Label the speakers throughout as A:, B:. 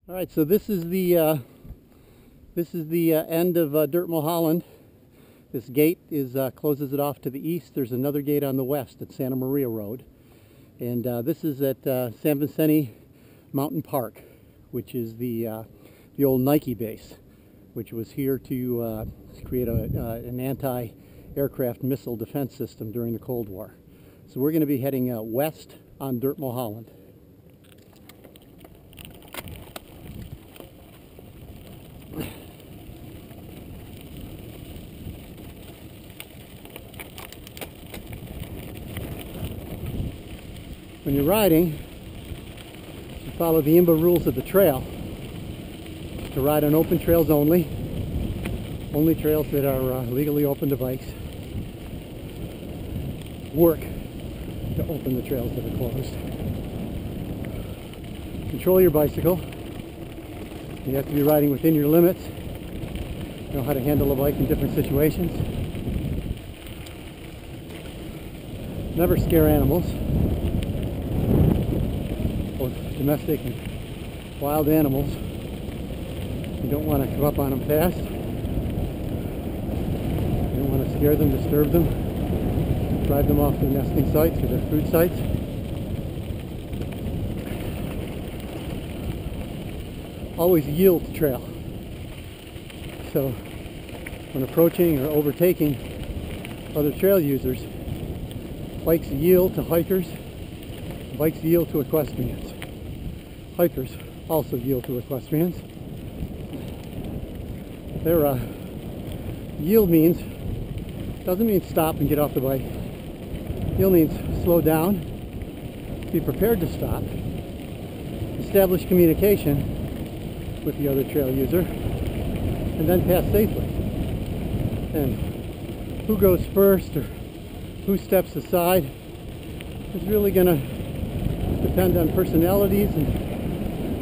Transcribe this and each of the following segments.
A: All right, so this is the end of Dirt Mulholland. This gate is closes it off to the east. There's another gate on the west at Santa Maria Road, and this is at San Vicente Mountain Park, which is the old Nike base, which was here to create an anti-aircraft missile defense system during the Cold War. So we're going to be heading west on Dirt Mulholland. When you're riding, you follow the IMBA rules of the trail to ride on open trails only trails that are legally open to bikes. Work to open the trails that are closed. Control your bicycle. You have to be riding within your limits. Know how to handle a bike in different situations. Never scare animals. Domestic and wild animals. You don't want to come up on them fast. You don't want to scare them, disturb them, drive them off their nesting sites or their food sites. Always yield to trail. So when approaching or overtaking other trail users, bikes yield to hikers, bikes yield to equestrians. Hikers also yield to equestrians. Their yield doesn't mean stop and get off the bike. Yield means slow down, be prepared to stop, establish communication with the other trail user, and then pass safely. And who goes first or who steps aside is really going to depend on personalities and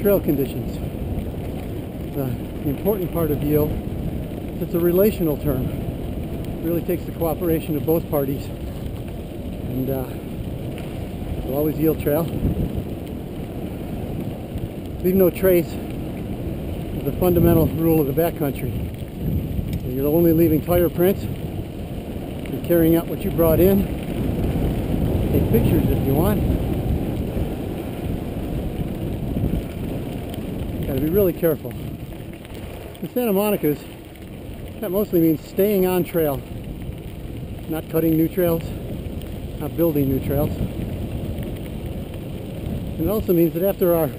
A: trail conditions. The important part of yield is it's a relational term. It really takes the cooperation of both parties. And we'll always yield trail. Leave no trace is the fundamental rule of the backcountry. You're only leaving tire prints. You're carrying out what you brought in. Take pictures if you want. Got to be really careful. In Santa Monica's, that mostly means staying on trail, not cutting new trails, not building new trails. And it also means that after our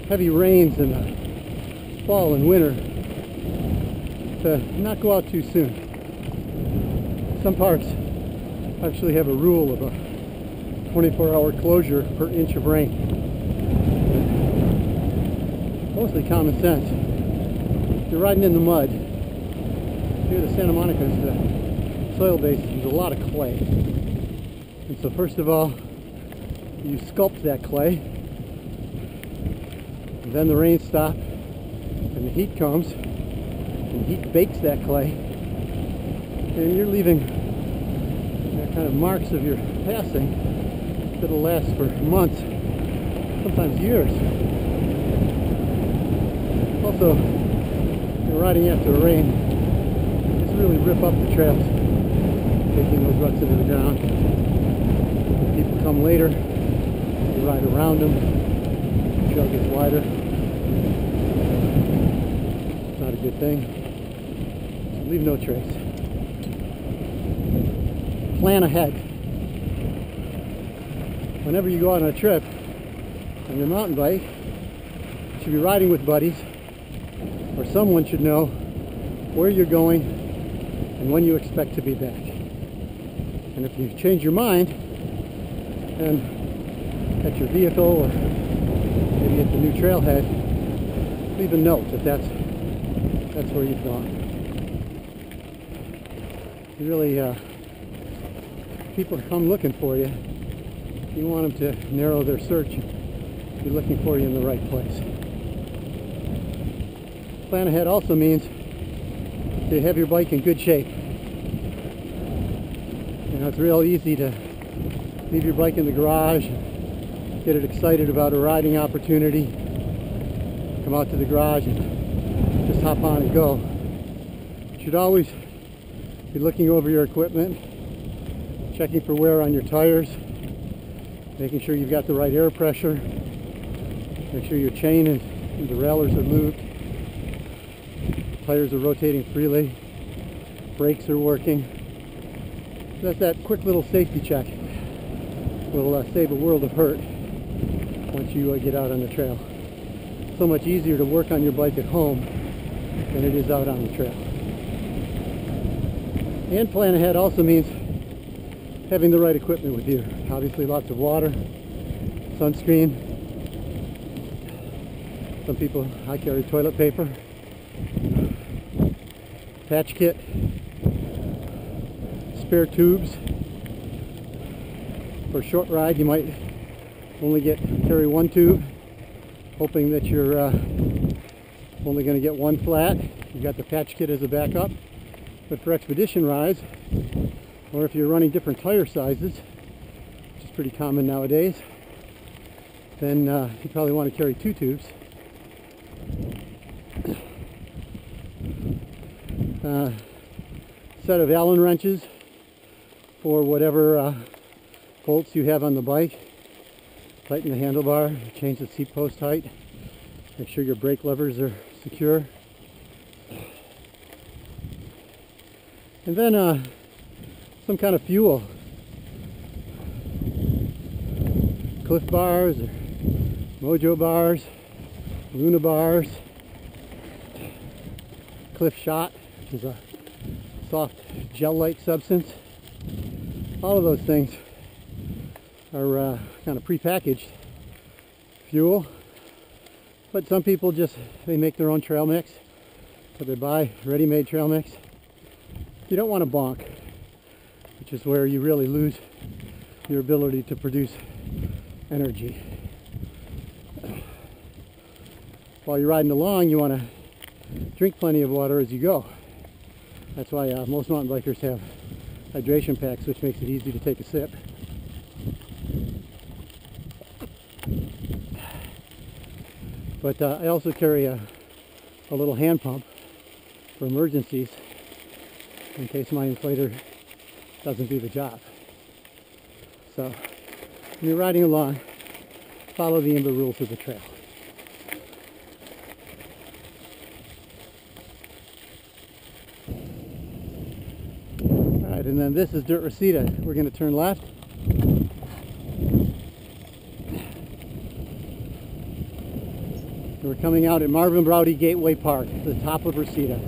A: heavy rains in the fall and winter, to not go out too soon. Some parks actually have a rule of a 24-hour closure per inch of rain. Mostly common sense. If you're riding in the mud, here the Santa Monica's soil base is a lot of clay. And so first of all, you sculpt that clay, and then the rain stops, and the heat comes, and the heat bakes that clay, and you're leaving kind of marks of your passing that'll last for months, sometimes years. Also, you're riding after the rain, just really rip up the trails, taking those ruts into the ground. When people come later, you ride around them, the trail gets wider. It's not a good thing. So leave no trace. Plan ahead. Whenever you go out on a trip on your mountain bike, you should be riding with buddies, or someone should know where you're going and when you expect to be back. And if you change your mind and at your vehicle or maybe at the new trailhead, leave a note that that's where you've gone. You really, people come looking for you. You want them to narrow their search, be looking for you in the right place. Plan ahead also means to have your bike in good shape. You know, it's real easy to leave your bike in the garage, get it excited about a riding opportunity, come out to the garage and just hop on and go. You should always be looking over your equipment, checking for wear on your tires, making sure you've got the right air pressure, make sure your chain and the railers are lubed, tires are rotating freely, brakes are working. That's that quick little safety check. Will save a world of hurt once you get out on the trail. So much easier to work on your bike at home than it is out on the trail. And plan ahead also means having the right equipment with you. Obviously lots of water, sunscreen. Some people, I carry toilet paper, patch kit, spare tubes. For a short ride you might only carry one tube, hoping that you're only going to get one flat. You've got the patch kit as a backup. But for expedition rides, or if you're running different tire sizes, which is pretty common nowadays, then you probably want to carry two tubes. Set of Allen wrenches for whatever bolts you have on the bike. Tighten the handlebar, change the seat post height, make sure your brake levers are secure. And then some kind of fuel. Cliff bars, or Mojo bars, Luna bars, Cliff Shot, which is a soft gel-like substance. All of those things are kind of prepackaged fuel. But some people they make their own trail mix. So they buy ready-made trail mix. You don't want to bonk, which is where you really lose your ability to produce energy. While you're riding along, you want to drink plenty of water as you go. That's why most mountain bikers have hydration packs, which makes it easy to take a sip. But I also carry a little hand pump for emergencies, in case my inflator doesn't do the job. So when you're riding along, follow the IMBA rules of the trail. Alright, and then this is Dirt Reseda. We're going to turn left. We're coming out at Marvin Browdy Gateway Park, the top of Reseda.